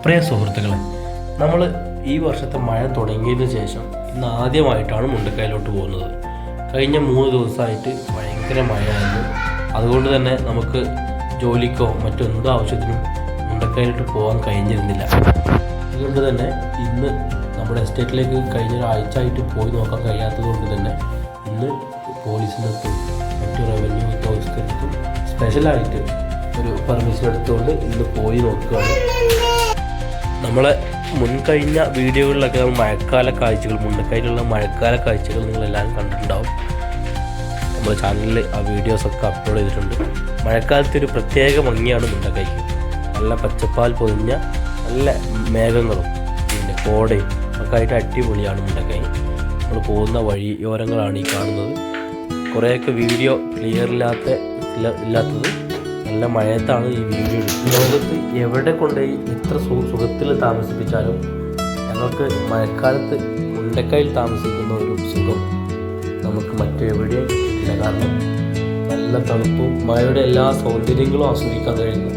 പ്രിയ സുഹൃത്തുക്കളെ, നമ്മൾ ഈ വർഷത്തെ മഴ തുടങ്ങിയതിന് ശേഷം ഇന്ന് ആദ്യമായിട്ടാണ് മുണ്ടക്കയിലോട്ട് പോകുന്നത്. കഴിഞ്ഞ 3 ദിവസമായിട്ട് ഭയങ്കര മഴയായിരുന്നു. അതുകൊണ്ട് തന്നെ നമുക്ക് ജോലിക്കോ മറ്റെന്തോ ആവശ്യത്തിനും മുണ്ടക്കയിലോട്ട് പോകാൻ കഴിഞ്ഞിരുന്നില്ല. അതുകൊണ്ട് തന്നെ ഇന്ന് നമ്മുടെ എസ്റ്റേറ്റിലേക്ക് കഴിഞ്ഞ ഒരാഴ്ച ആയിട്ട് പോയി നോക്കാൻ കഴിയാത്തത് കൊണ്ട് തന്നെ ഇന്ന് പോലീസിനെത്തും മറ്റു റവന്യൂ ഉദ്യോഗസ്ഥർക്കും സ്പെഷ്യലായിട്ട് ഒരു പെർമിഷൻ എടുത്തുകൊണ്ട് ഇന്ന് പോയി നോക്കുകയാണ്. നമ്മളെ മുൻകഴിഞ്ഞ വീഡിയോകളിലൊക്കെ നമ്മൾ മഴക്കാല കാഴ്ചകൾ, മുണ്ടക്കയിലുള്ള മഴക്കാല കാഴ്ചകൾ നിങ്ങളെല്ലാവരും കണ്ടിട്ടുണ്ടാവും. നമ്മുടെ ചാനലിൽ ആ വീഡിയോസൊക്കെ അപ്ലോഡ് ചെയ്തിട്ടുണ്ട്. മഴക്കാലത്ത് ഒരു പ്രത്യേക ഭംഗിയാണ് മുണ്ടക്കൈക്ക്. നല്ല പച്ചപ്പാൽ പൊതിഞ്ഞ നല്ല മേഘങ്ങളും പിന്നെ കോടയും ഒക്കെ ആയിട്ട് അടിപൊളിയാണ് മുണ്ടക്കൈ. നമ്മൾ പോകുന്ന വഴിയോരങ്ങളാണ് ഈ കാണുന്നത്. കുറേയൊക്കെ വീഡിയോ ക്ലിയർ ഇല്ലാത്തത് നല്ല മഴയത്താണ് ഈ വീഡിയോ എടുക്കുന്നത്. ലോകത്ത് എവിടെ കൊണ്ടുപോയി എത്ര സുഖത്തിൽ താമസിപ്പിച്ചാലും ഞങ്ങൾക്ക് മഴക്കാലത്ത് മുണ്ടക്കയിൽ താമസിക്കുന്ന ഒരു സുഖം നമുക്ക് മറ്റെവിടെയും കിട്ടില്ല. കാരണം നല്ല തണുപ്പും മഴയുടെ എല്ലാ സൗന്ദര്യങ്ങളും ആസ്വദിക്കാൻ കഴിയുന്ന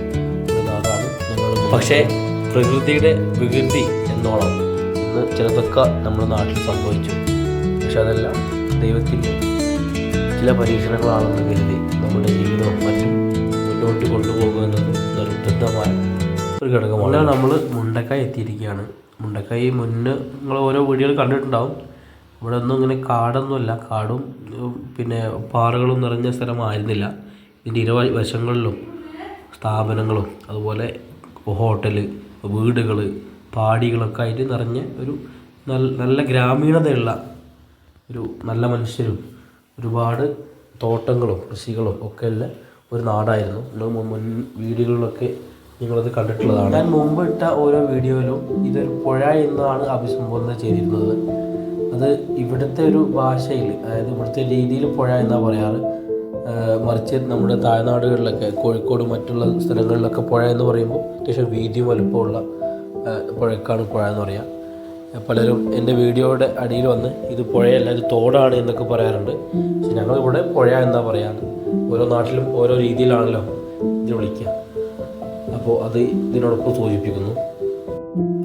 ഒരു നാടാണ് ഞങ്ങൾ. പക്ഷേ പ്രകൃതിയുടെ വികൃതി എന്നോളം ഇന്ന് ചിലതൊക്കെ നമ്മുടെ നാട്ടിൽ സംഭവിച്ചു. പക്ഷെ അതെല്ലാം ദൈവത്തിൻ്റെ ചില പരീക്ഷണങ്ങളാണെന്ന് കരുതി നമ്മുടെ ജീവിതവും മറ്റും മുന്നോട്ട് കൊണ്ടുപോകുക എന്നത് നിർബന്ധമായ ഒരു ഘടകമാണ്. നമ്മൾ മുണ്ടക്കൈ എത്തിയിരിക്കുകയാണ്. മുണ്ടക്കൈ മുന്നേ നിങ്ങൾ ഓരോ വീഡിയോകൾ കണ്ടിട്ടുണ്ടാവും. ഇവിടെ ഒന്നും ഇങ്ങനെ കാടൊന്നുമല്ല, കാടും പിന്നെ പാറകളും നിറഞ്ഞ സ്ഥലമായിരുന്നില്ല. ഇതിൻ്റെ ഇരുവശങ്ങളിലും സ്ഥാപനങ്ങളും അതുപോലെ ഹോട്ടൽ, വീടുകൾ, പാടികളൊക്കെ ആയിട്ട് നിറഞ്ഞ ഒരു നല്ല ഗ്രാമീണതയുള്ള ഒരു നല്ല മനുഷ്യരും ഒരുപാട് തോട്ടങ്ങളും കൃഷികളും ഒക്കെ ഉള്ള ഒരു നാടായിരുന്നു. മുൻ വീഡിയോകളിലൊക്കെ നിങ്ങളത് കണ്ടിട്ടുള്ളതാണ്. ഞാൻ മുമ്പ് ഇട്ട ഓരോ വീഡിയോയിലും ഇതൊരു പുഴ എന്നാണ് അഭിസംബോധന ചെയ്തിരുന്നത്. അത് ഇവിടുത്തെ ഒരു ഭാഷയിൽ, അതായത് ഇവിടുത്തെ രീതിയിൽ പുഴ എന്നാണ് പറയാറ്. മറിച്ച് നമ്മുടെ താഴ്നാടുകളിലൊക്കെ കോഴിക്കോട് മറ്റുള്ള സ്ഥലങ്ങളിലൊക്കെ പുഴ എന്ന് പറയുമ്പോൾ അത്യാവശ്യം വീതിയും വലുപ്പമുള്ള പുഴക്കാണ് പുഴ എന്ന് പറയുക. പലരും എൻ്റെ വീഡിയോയുടെ അടിയിൽ വന്ന് ഇത് പുഴയല്ല ഇത് തോടാണ് എന്നൊക്കെ പറയാറുണ്ട്. പക്ഷെ ഞങ്ങളിവിടെ പുഴ എന്നാണ് പറയാറ്. ഓരോ നാട്ടിലും ഓരോ രീതിയിലാണല്ലോ ഇത് വിളിക്കുക. അപ്പോൾ അത് ഇതിനോടൊപ്പം സൂചിപ്പിക്കുന്നു.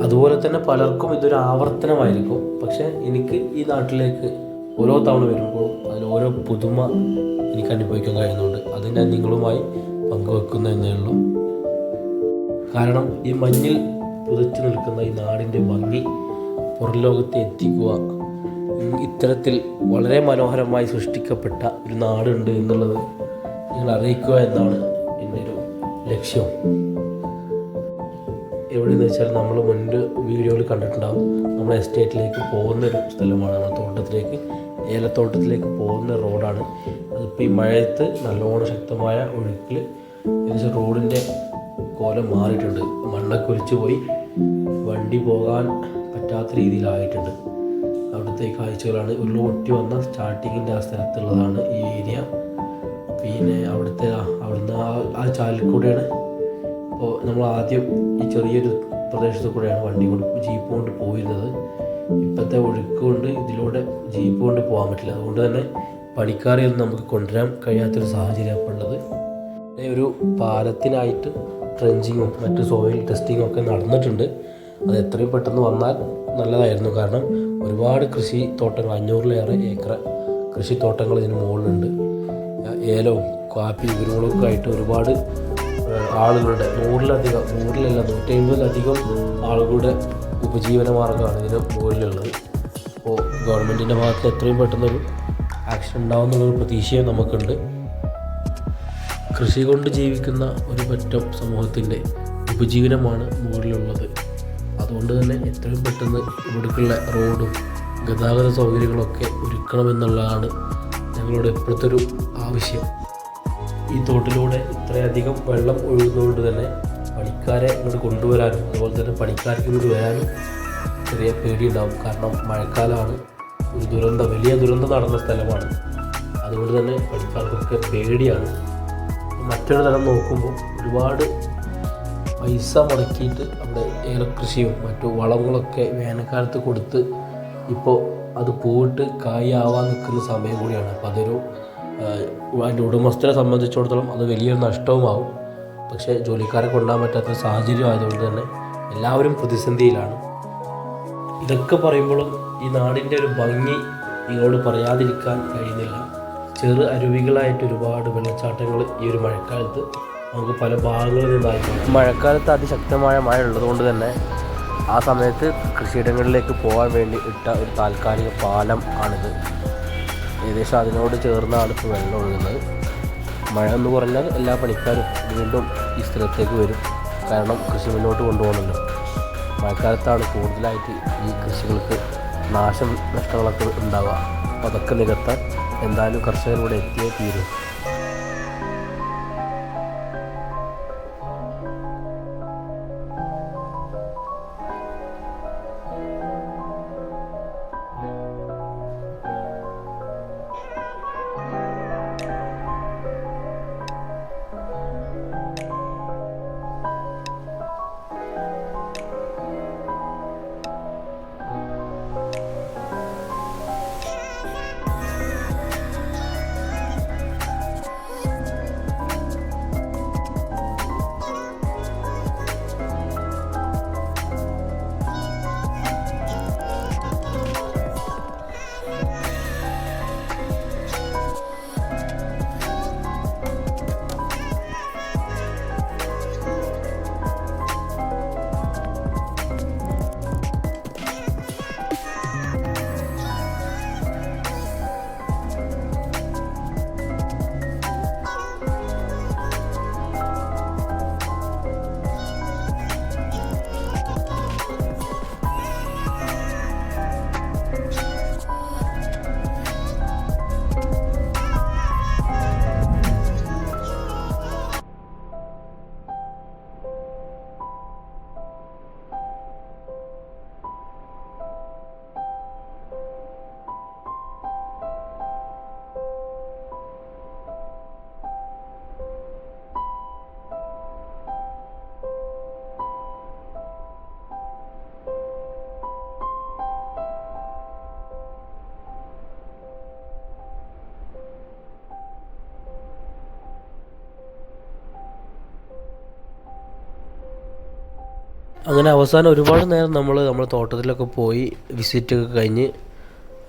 അതുപോലെ തന്നെ പലർക്കും ഇതൊരു ആവർത്തനമായിരിക്കും. പക്ഷേ എനിക്ക് ഈ നാട്ടിലേക്ക് ഓരോ തവണ വരുമ്പോൾ അതിൽ ഓരോ പുതുമ എനിക്ക് അനുഭവിക്കാൻ കഴിയുന്നുണ്ട്. അത് ഞാൻ നിങ്ങളുമായി പങ്കുവെക്കുന്നതേ ഉള്ളൂ. കാരണം ഈ മഞ്ഞിൽ പുതച്ചു നിൽക്കുന്ന ഈ നാടിൻ്റെ ഭംഗി പുറം ലോകത്തെ എത്തിക്കുക, ഇത്തരത്തിൽ വളരെ മനോഹരമായി സൃഷ്ടിക്കപ്പെട്ട ഒരു നാടുണ്ട് എന്നുള്ളത് നിങ്ങൾ അറിയിക്കുക എന്നാണ് എൻ്റെ ഒരു ലക്ഷ്യം. എവിടെയെന്ന് വെച്ചാൽ നമ്മൾ മുൻപ് വീഡിയോയിൽ കണ്ടിട്ടുണ്ടാകും, നമ്മുടെ എസ്റ്റേറ്റിലേക്ക് പോകുന്നൊരു സ്ഥലമാണ്. നമ്മുടെ തോട്ടത്തിലേക്ക്, ഏലത്തോട്ടത്തിലേക്ക് പോകുന്ന റോഡാണ്. അതിപ്പോൾ ഈ മഴയത്ത് നല്ലോണം ശക്തമായ ഒഴുക്കിൽ ഏകദേശം റോഡിൻ്റെ കോലം മാറിയിട്ടുണ്ട്. മണ്ണൊക്കെ ഒലിച്ചു പോയി വണ്ടി പോകാൻ പറ്റാത്ത രീതിയിലായിട്ടുണ്ട്. അവിടുത്തെ കാഴ്ചകളാണ്. ഉരുള് പൊട്ടി വന്ന സ്റ്റാർട്ടിങ്ങിൻ്റെ ആ സ്ഥലത്തുള്ളതാണ് ഈ ഏരിയ. പിന്നെ അവിടുന്ന് ആ ചാലിൽ കൂടെയാണ്. അപ്പോൾ നമ്മൾ ആദ്യം ഈ ചെറിയൊരു പ്രദേശത്ത് കൂടെയാണ് വണ്ടി കൊണ്ട് ജീപ്പ് കൊണ്ട് പോയിരുന്നത്. ഇപ്പോഴത്തെ ഒഴുക്ക് കൊണ്ട് ഇതിലൂടെ ജീപ്പ് കൊണ്ട് പോകാൻ പറ്റില്ല. അതുകൊണ്ട് തന്നെ പണിക്കാരെയൊന്നും നമുക്ക് കൊണ്ടുവരാൻ കഴിയാത്തൊരു സാഹചര്യം അപ്പോൾ ഉള്ളത്. ഒരു പാലത്തിനായിട്ട് ട്രെഞ്ചിങ്ങും മറ്റ് സോയിൽ ടെസ്റ്റിങ്ങും ഒക്കെ നടന്നിട്ടുണ്ട്. അത് എത്രയും പെട്ടെന്ന് വന്നാൽ നല്ലതായിരുന്നു. കാരണം ഒരുപാട് കൃഷിത്തോട്ടങ്ങൾ, 500-ലേറെ ഏക്കർ കൃഷിത്തോട്ടങ്ങൾ ഇതിന് മുകളിലുണ്ട്. ഏലവും കാപ്പി കുരുമുളകൊക്കെ ആയിട്ട് ഒരുപാട് ആളുകളുടെ 150-ലധികം ആളുകളുടെ ഉപജീവന മാർഗ്ഗമാണ് ഇതിന് മുകളിലുള്ളത്. അപ്പോൾ ഗവൺമെൻറ്റിൻ്റെ ഭാഗത്ത് എത്രയും പെട്ടെന്നൊരു ആക്ഷൻ ഉണ്ടാകുമെന്നുള്ളൊരു പ്രതീക്ഷയും നമുക്കുണ്ട്. കൃഷി കൊണ്ട് ജീവിക്കുന്ന ഒരു പറ്റം സമൂഹത്തിൻ്റെ ഉപജീവനമാണ് മുകളിലുള്ളത്. അതുകൊണ്ട് തന്നെ എത്രയും പെട്ടെന്ന് ഇവിടേക്കുള്ള റോഡും ഗതാഗത സൗകര്യങ്ങളൊക്കെ ഒരുക്കണമെന്നുള്ളതാണ് ഞങ്ങളുടെ ഇപ്പോഴത്തെ ഒരു ആവശ്യം. ഈ തോട്ടിലൂടെ ഇത്രയധികം വെള്ളം ഒഴുകുന്നതുകൊണ്ട് തന്നെ പണിക്കാരെ ഇങ്ങോട്ട് കൊണ്ടുവരാനും അതുപോലെ തന്നെ പണിക്കാർക്ക് ഇങ്ങോട്ട് വരാനും ചെറിയ പേടിയുണ്ടാവും. കാരണം മഴക്കാലമാണ്, ഒരു വലിയ ദുരന്തം നടന്ന സ്ഥലമാണ്. അതുകൊണ്ട് തന്നെ പണിക്കാർക്കൊക്കെ പേടിയാണ്. മറ്റൊരു തലം നോക്കുമ്പോൾ ഒരുപാട് പൈസ മുടക്കിയിട്ട് അവിടെ ഏലകൃഷിയും മറ്റു വളങ്ങളൊക്കെ വേനൽക്കാലത്ത് കൊടുത്ത് ഇപ്പോൾ അത് പൂവിട്ട് കായാവാൻ നിൽക്കുന്ന സമയം കൂടിയാണ്. അപ്പോൾ അതൊരു അതിൻ്റെ ഉടമസ്ഥരെ സംബന്ധിച്ചിടത്തോളം അത് വലിയൊരു നഷ്ടവുമാവും. പക്ഷേ ജോലിക്കാരെ കൊണ്ടുപോകാൻ പറ്റാത്ത സാഹചര്യം ആയതുകൊണ്ട് തന്നെ എല്ലാവരും പ്രതിസന്ധിയിലാണ്. ഇതൊക്കെ പറയുമ്പോഴും ഈ നാടിൻ്റെ ഒരു ഭംഗി നിങ്ങളോട് പറയാതിരിക്കാൻ കഴിയുന്നില്ല. ചെറു അരുവികളായിട്ട് ഒരുപാട് വെള്ളച്ചാട്ടങ്ങൾ ഈ ഒരു മഴക്കാലത്ത് നമുക്ക് പല ഭാഗങ്ങളിൽ നിന്നായിരിക്കും. മഴക്കാലത്ത് അതിശക്തമായ മഴ ഉള്ളതുകൊണ്ട് തന്നെ ആ സമയത്ത് കൃഷിയിടങ്ങളിലേക്ക് പോകാൻ വേണ്ടി ഇട്ട ഒരു താൽക്കാലിക പാലം ആണിത്. ഏകദേശം അതിനോട് ചേർന്നാണ് ഇപ്പോൾ വെള്ളം ഒഴുകുന്നത്. മഴ എന്ന് പറഞ്ഞാൽ എല്ലാ പണിക്കാരും വീണ്ടും ഈ സ്ഥലത്തേക്ക് വരും. കാരണം കൃഷി മുന്നോട്ട് കൊണ്ടുപോകണമല്ലോ. മഴക്കാലത്താണ് കൂടുതലായിട്ട് ഈ കൃഷികൾക്ക് നഷ്ടങ്ങളൊക്കെ ഉണ്ടാവുക. അപ്പോൾ അതൊക്കെ നികത്താൻ എന്തായാലും കർഷകരിവിടെ എത്തിയേ തീരും. അങ്ങനെ അവസാനം ഒരുപാട് നേരം നമ്മൾ തോട്ടത്തിലൊക്കെ പോയി വിസിറ്റൊക്കെ കഴിഞ്ഞ്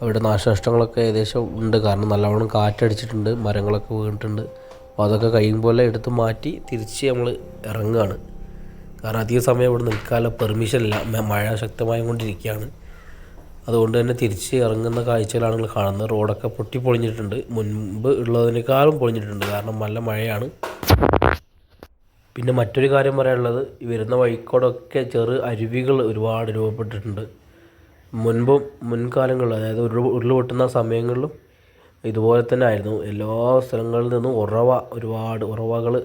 അവിടെ നാശനഷ്ടങ്ങളൊക്കെ ഏകദേശം ഉണ്ട്. കാരണം നല്ലവണ്ണം കാറ്റടിച്ചിട്ടുണ്ട്, മരങ്ങളൊക്കെ വീണിട്ടുണ്ട്. അപ്പോൾ അതൊക്കെ കഴിയുമ്പോലെ എടുത്ത് മാറ്റി തിരിച്ച് നമ്മൾ ഇറങ്ങുകയാണ്. കാരണം അധിക സമയം ഇവിടെ നിൽക്കാനുള്ള പെർമിഷൻ ഇല്ല, മഴ ശക്തമായി കൊണ്ടിരിക്കുകയാണ്. അതുകൊണ്ട് തന്നെ തിരിച്ച് ഇറങ്ങുന്ന കാഴ്ചകളാണ് നിങ്ങൾ കാണുന്നത്. റോഡൊക്കെ പൊട്ടിപ്പൊളിഞ്ഞിട്ടുണ്ട്, മുൻപ് ഉള്ളതിനേക്കാളും പൊളിഞ്ഞിട്ടുണ്ട്. കാരണം നല്ല മഴയാണ്. പിന്നെ മറ്റൊരു കാര്യം പറയാനുള്ളത്, ഈ വരുന്ന വഴിക്കോടൊക്കെ ചെറു അരുവികൾ ഒരുപാട് രൂപപ്പെട്ടിട്ടുണ്ട്. മുൻകാലങ്ങളിൽ, അതായത് ഉരുൾപൊട്ടുന്ന സമയങ്ങളിലും ഇതുപോലെ തന്നെ ആയിരുന്നു. എല്ലാ സ്ഥലങ്ങളിൽ നിന്നും ഒരുപാട് ഉറവകൾ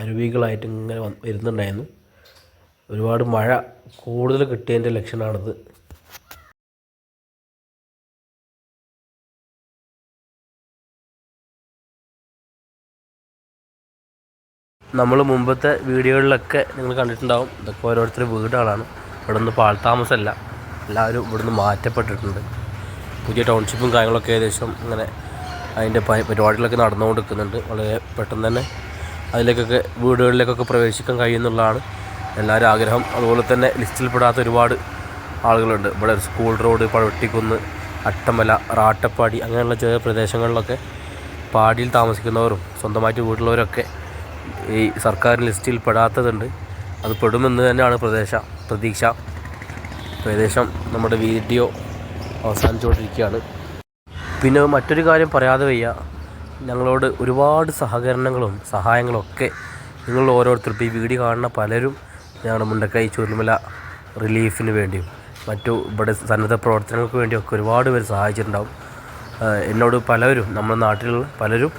അരുവികളായിട്ട് ഇങ്ങനെ വരുന്നുണ്ടായിരുന്നു. ഒരുപാട് മഴ കൂടുതൽ കിട്ടിയതിൻ്റെ ലക്ഷണമാണിത്. നമ്മൾ മുമ്പത്തെ വീഡിയോകളിലൊക്കെ നിങ്ങൾ കണ്ടിട്ടുണ്ടാവും. ഇതൊക്കെ ഓരോരുത്തരുടെ വീടുകളാണ്. ഇവിടെ നിന്ന് പാൾത്താമസമല്ല, എല്ലാവരും ഇവിടുന്ന് മാറ്റപ്പെട്ടിട്ടുണ്ട്. പുതിയ ടൗൺഷിപ്പും കാര്യങ്ങളൊക്കെ ഏകദേശം ഇങ്ങനെ അതിൻ്റെ പരിപാടികളൊക്കെ നടന്നുകൊണ്ടിരിക്കുന്നുണ്ട്. വളരെ പെട്ടെന്ന് തന്നെ അതിലേക്കൊക്കെ വീടുകളിലേക്കൊക്കെ പ്രവേശിക്കാൻ കഴിയുന്നുള്ളതാണ് എല്ലാവരും ആഗ്രഹം. അതുപോലെ തന്നെ ലിസ്റ്റിൽപ്പെടാത്ത ഒരുപാട് ആളുകളുണ്ട്. ഇവിടെ സ്കൂൾ റോഡ്, പഴവട്ടിക്കുന്ന്, അട്ടമല, റാട്ടപ്പാടി അങ്ങനെയുള്ള ചെറിയ പ്രദേശങ്ങളിലൊക്കെ പാടിയിൽ താമസിക്കുന്നവരും സ്വന്തമായിട്ട് വീട്ടിലുള്ളവരൊക്കെ ഈ സർക്കാർ ലിസ്റ്റിൽ പെടാത്തതുണ്ട്. അത് പെടുമെന്ന് തന്നെയാണ് പ്രതീക്ഷ. ഏകദേശം നമ്മുടെ വീഡിയോ അവസാനിച്ചുകൊണ്ടിരിക്കുകയാണ്. പിന്നെ മറ്റൊരു കാര്യം പറയാതെ വയ്യ, ഞങ്ങളോട് ഒരുപാട് സഹകരണങ്ങളും സഹായങ്ങളും ഒക്കെ നിങ്ങൾ ഓരോരുത്തരും, ഇപ്പോൾ ഈ വീഡിയോ കാണുന്ന പലരും ഞങ്ങളുടെ മുണ്ടക്കൈ ചൂരൽമല റിലീഫിന് വേണ്ടിയും മറ്റു ഇവിടെ സന്നദ്ധ പ്രവർത്തനങ്ങൾക്ക് വേണ്ടിയൊക്കെ ഒരുപാട് പേര് സഹായിച്ചിട്ടുണ്ടാവും. എന്നോട് പലരും, നമ്മുടെ നാട്ടിലുള്ള പലരും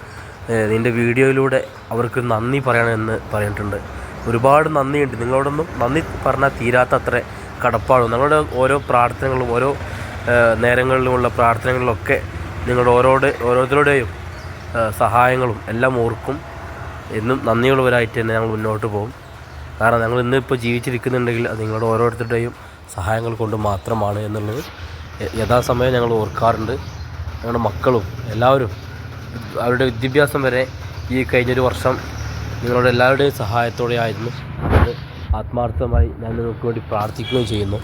നിൻ്റെ വീഡിയോയിലൂടെ അവർക്ക് നന്ദി പറയണമെന്ന് പറഞ്ഞിട്ടുണ്ട്. ഒരുപാട് നന്ദിയുണ്ട്. നിങ്ങളോടൊന്നും നന്ദി പറഞ്ഞാൽ തീരാത്ത അത്ര കടപ്പാടും. ഞങ്ങളുടെ ഓരോ പ്രാർത്ഥനകളും ഓരോ നേരങ്ങളിലുമുള്ള പ്രാർത്ഥനകളിലൊക്കെ നിങ്ങളുടെ ഓരോരുത്തരുടെയും സഹായങ്ങളും എല്ലാം ഓർക്കും. എന്നും നന്ദിയുള്ളവരായിട്ട് തന്നെ ഞങ്ങൾ മുന്നോട്ട് പോകും. കാരണം ഞങ്ങൾ ഇന്നിപ്പോൾ ജീവിച്ചിരിക്കുന്നുണ്ടെങ്കിൽ അത് നിങ്ങളുടെ ഓരോരുത്തരുടെയും സഹായങ്ങൾ കൊണ്ട് മാത്രമാണ് എന്നുള്ളത് യഥാസമയം ഞങ്ങൾ ഓർക്കാറുണ്ട്. ഞങ്ങളുടെ മക്കളും എല്ലാവരും അവരുടെ വിദ്യാഭ്യാസം വരെ ഈ കഴിഞ്ഞൊരു വർഷം നിങ്ങളുടെ എല്ലാവരുടെയും സഹായത്തോടെ ആയിരുന്നു. ആത്മാർത്ഥമായി ഞാൻ നിങ്ങൾക്ക് വേണ്ടി പ്രാർത്ഥിക്കുകയും ചെയ്യുന്നു.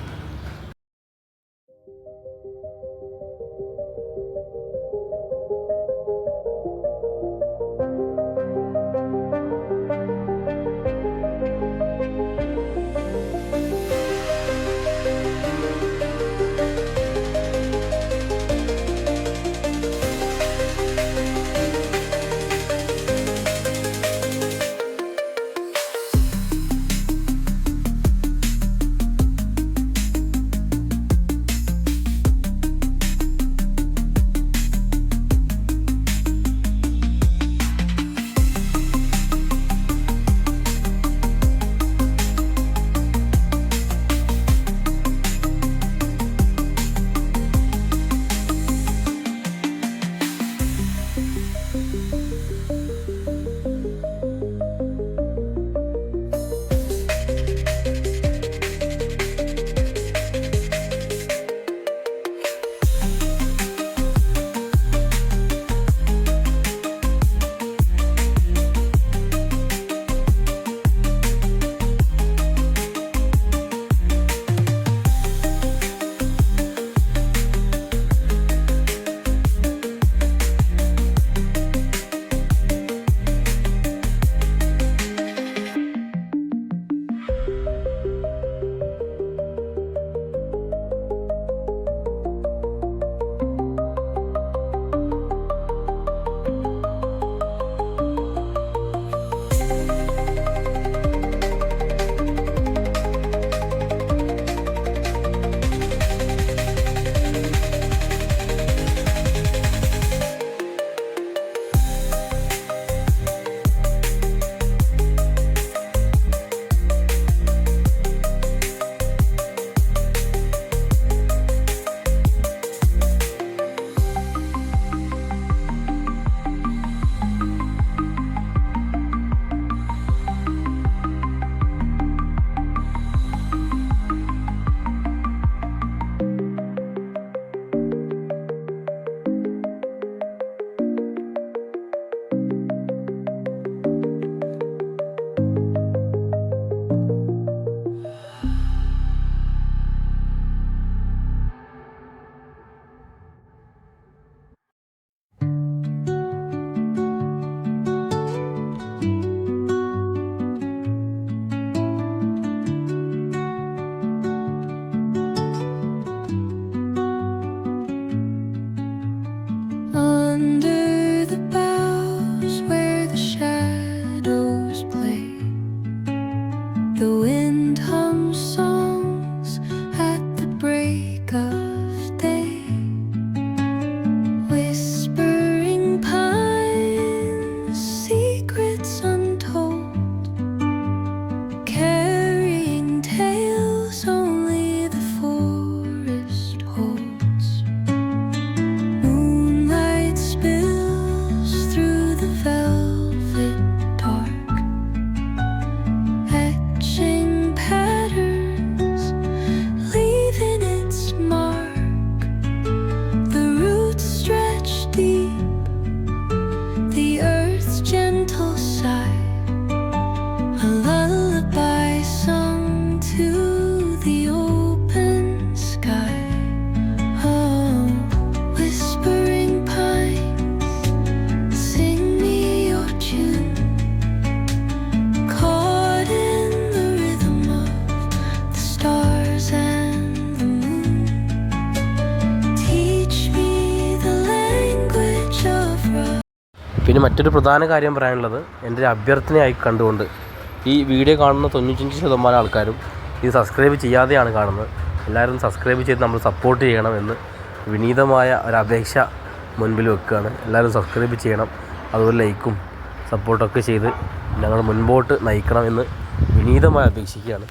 പിന്നെ മറ്റൊരു പ്രധാന കാര്യം പറയാനുള്ളത്, എൻ്റെ ഒരു അഭ്യർത്ഥനയായി കണ്ടുകൊണ്ട് ഈ വീഡിയോ കാണുന്ന 95% ആൾക്കാരും ഇത് സബ്സ്ക്രൈബ് ചെയ്യാതെയാണ് കാണുന്നത്. എല്ലാവരും സബ്സ്ക്രൈബ് ചെയ്ത് നമ്മൾ സപ്പോർട്ട് ചെയ്യണമെന്ന് വിനീതമായ ഒരപേക്ഷ മുൻപിൽ വെക്കുകയാണ്. എല്ലാവരും സബ്സ്ക്രൈബ് ചെയ്യണം, അതുപോലെ ലൈക്കും സപ്പോർട്ടൊക്കെ ചെയ്ത് ഞങ്ങൾ മുൻപോട്ട് നയിക്കണമെന്ന് വിനീതമായി അപേക്ഷിക്കുകയാണ്.